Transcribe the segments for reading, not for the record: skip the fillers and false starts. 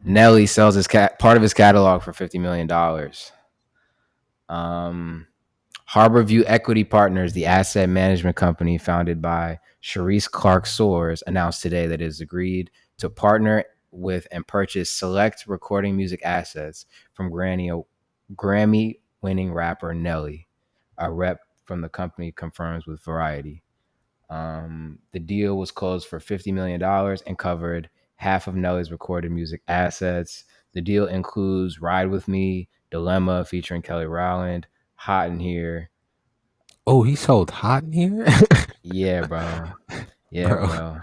Nelly sells part of his catalog for $50 million. Harborview Equity Partners, the asset management company founded by Sharice Clark Soares, announced today that it has agreed to partner with and purchase select recording music assets from Grammy winning rapper Nelly. A rep from the company confirms with Variety. The deal was closed for $50 million and covered half of Nelly's recorded music assets. The deal includes Ride With Me, Dilemma featuring Kelly Rowland, Hot in Here. Oh, he sold Hot in Here? Yeah, bro. Yeah, Bro. bro.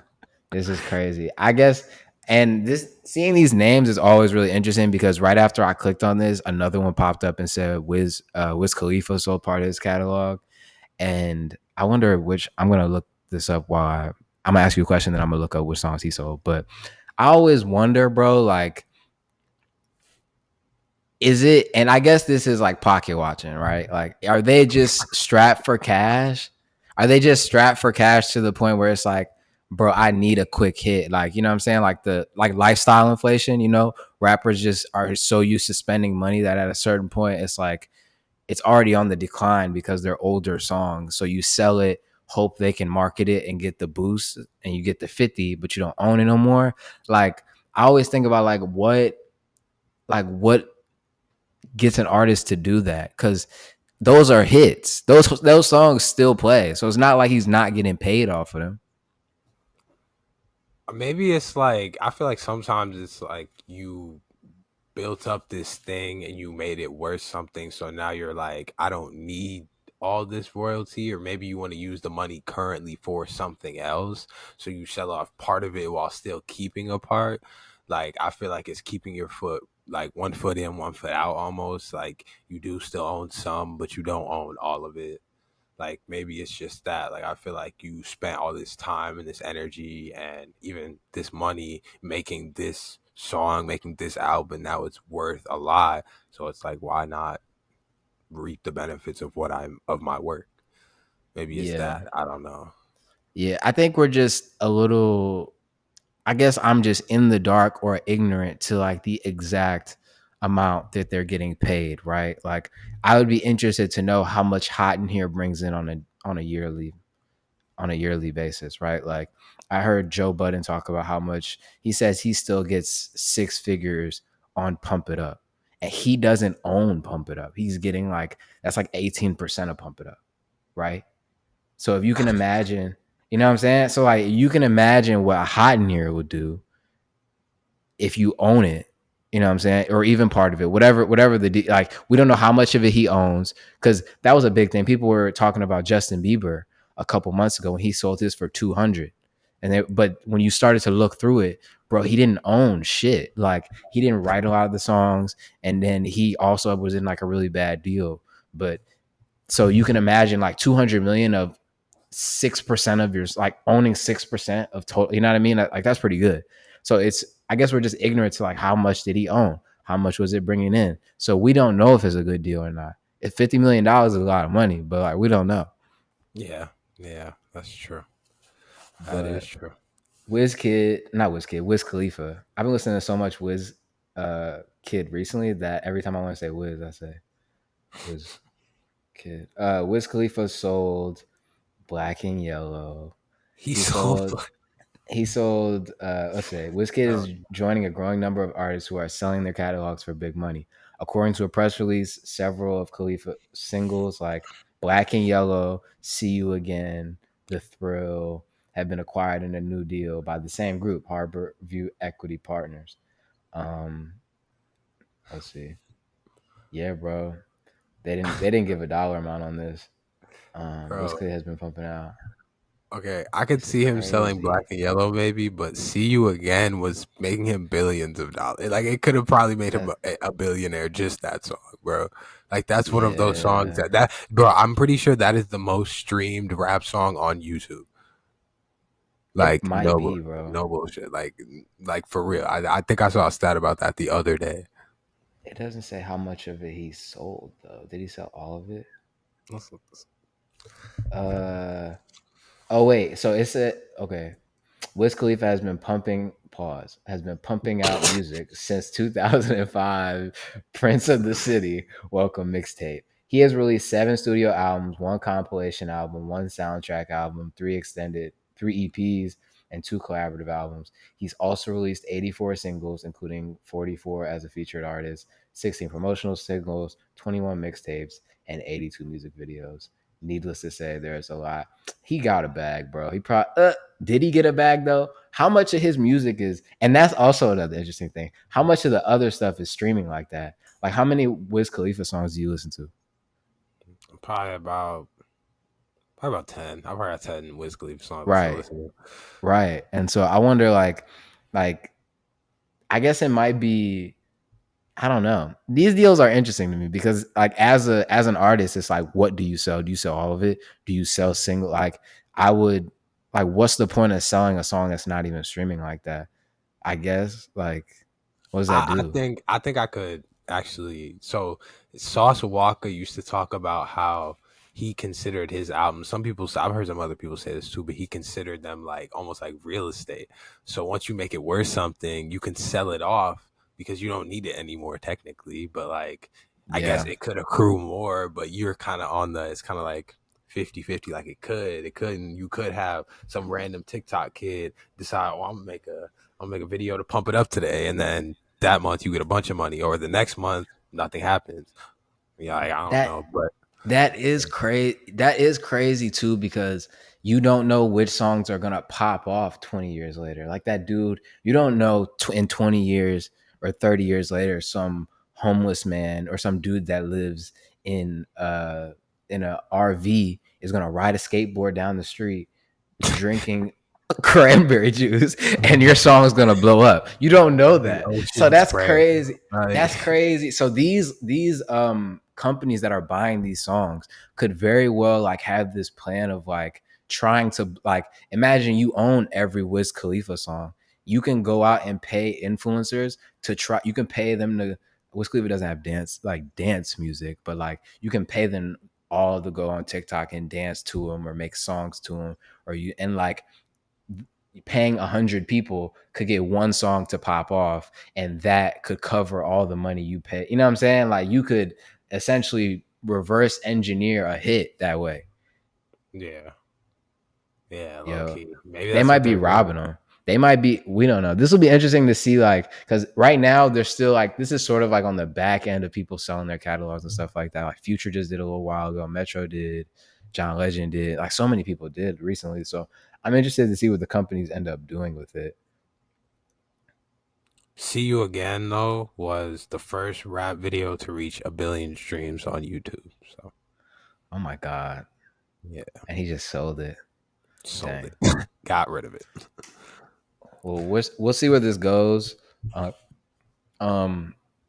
This is crazy. I guess, and this seeing these names is always really interesting because right after I clicked on this, another one popped up and said Wiz Khalifa sold part of his catalog. And I wonder which I'm gonna look this up I'm gonna ask you a question, then I'm gonna look up which songs he sold. But I always wonder, bro, like, is it, and I guess this is like pocket watching, right? Like, are they just strapped for cash? Are they just strapped for cash to the point where it's like, bro, I need a quick hit? Like, you know what I'm saying? Like like lifestyle inflation, rappers just are so used to spending money that at a certain point it's like it's already on the decline because they're older songs. So you sell it, hope they can market it and get the boost and you get the 50, but you don't own it no more. Like I always think about like what gets an artist to do that? Because those are hits. Those songs still play. So it's not like he's not getting paid off of them. Maybe it's like, I feel like sometimes it's like you built up this thing and you made it worth something. So now you're like, I don't need all this royalty, or maybe you want to use the money currently for something else. So you sell off part of it while still keeping a part. Like, I feel like it's keeping your foot, like, one foot in, one foot out almost. Like, you do still own some, but you don't own all of it. Like, maybe it's just that, like, I feel like you spent all this time and this energy and even this money making this song, making this album. Now it's worth a lot, so it's like, why not reap the benefits of my work? Maybe it's Yeah. that, I don't know. Yeah. I think we're just a little, I guess I'm just in the dark or ignorant to like the exact amount that they're getting paid, right? Like I would be interested to know how much Hot in Here brings in on a yearly basis, right? Like I heard Joe Budden talk about how much he says he still gets six figures on Pump It Up. And he doesn't own Pump It Up. He's getting like that's like 18% of Pump It Up, right? So if you can imagine, you know what I'm saying? So like you can imagine what a Hot in Here would do if you own it, you know what I'm saying? Or even part of it, whatever like we don't know how much of it he owns because that was a big thing. People were talking about Justin Bieber a couple months ago when he sold his for 200. But when you started to look through it, bro, he didn't own shit. Like he didn't write a lot of the songs, and then he also was in like a really bad deal. But so you can imagine like 200 million of 6% of yours, like owning 6% of total, you know what I mean? Like that's pretty good. So I guess we're just ignorant to like how much did he own? How much was it bringing in? So we don't know if it's a good deal or not. If $50 million is a lot of money, but like we don't know. Yeah, yeah, that's true. That is But true. Wiz Khalifa. I've been listening to so much Wiz Kid recently that every time I want to say Wiz, I say Wiz Kid. Wiz Khalifa sold Black and Yellow. He He sold. sold let's say Wizkid is joining a growing number of artists who are selling their catalogs for big money. According to a press release, several of Khalifa singles like Black and Yellow, See You Again, The Thrill have been acquired in a new deal by the same group, Harborview Equity Partners. Um, let's see. Yeah, bro. They didn't give a dollar amount on this. Bro, Wizkid has been pumping out. okay, I could This is see him selling Black crazy. and Yellow maybe, but See You Again was making him billions of dollars. Like, it could have probably made him That a billionaire, just that song, bro. Like, that's one of those songs yeah. that bro, I'm pretty sure that is the most streamed rap song on YouTube. It Like, might be, bro. no bullshit. Like for real. I think I saw a stat about that the other day. It doesn't say how much of it he sold though. Did he sell all of it? Let's look this Uh oh wait, so it's a okay. Wiz Khalifa has been pause, has been pumping out music since 2005. Prince of the City, welcome mixtape. He has released 7 studio albums, 1 compilation album, 1 soundtrack album, 3 EPs, and 2 collaborative albums. He's also released 84 singles, including 44 as a featured artist, 16 promotional singles, 21 mixtapes, and 82 music videos. Needless to say, there's a lot. He got a bag, bro. He probably did he get a bag though? How much of his music is, and that's also another interesting thing. How much of the other stuff is streaming like that? Like, how many Wiz Khalifa songs do you listen to? Probably about Probably about 10. I probably got 10 Wiz Khalifa songs I Right, listen to. right. And so I wonder, like I guess it might be. I don't know. These deals are interesting to me because, like, as an artist, it's like, what do you sell? Do you sell all of it? Do you sell single? Like, I would like, what's the point of selling a song that's not even streaming like that? I guess, like, what does that do? I think I could actually. So Sauce Walker used to talk about how he considered his albums. Some people, I've heard some other people say this too, but he considered them like almost like real estate. So once you make it worth something, you can sell it off because you don't need it anymore technically. But like, I guess Yeah, it could accrue more, but you're kind of on the. It's kind of like 50-50. Like it couldn't. You could have some random TikTok kid decide, oh, I'll make a video to pump it up today, and then that month you get a bunch of money, or the next month nothing happens. Yeah, I don't that know, but that is crazy. That is crazy too, because you don't know which songs are gonna pop off 20 years later. Like that dude, you don't know in 20 years or 30 years later, some homeless man or some dude that lives in a RV is gonna ride a skateboard down the street drinking cranberry juice and your song is gonna blow up. You don't know the that. So ocean that's spray. crazy. Like, That's crazy. So these companies that are buying these songs could very well like have this plan of like trying to like, imagine you own every Wiz Khalifa song. You can go out and pay influencers to try, you can pay them to, Wiz Khalifa doesn't have dance music, but like you can pay them all to go on TikTok and dance to him or make songs to him, or you, and like paying 100 people could get one song to pop off, and that could cover all the money you pay. You know what I'm saying? Like you could essentially reverse engineer a hit that way. yeah, yeah, low Yo, key. Maybe they that's might what be they're doing. robbing them. They might be. We don't know. This will be interesting to see, like, because right now they're still like, this is sort of like on the back end of people selling their catalogs and stuff like that. Like Future just did a little while ago. Metro did. John Legend did. Like so many people did recently. So I'm interested to see what the companies end up doing with it. See You Again though was the first rap video to reach 1 billion streams on YouTube. So Oh my god! yeah, And he just sold it. sold Dang. it, got rid of it. Well, we'll see where this goes. Uh,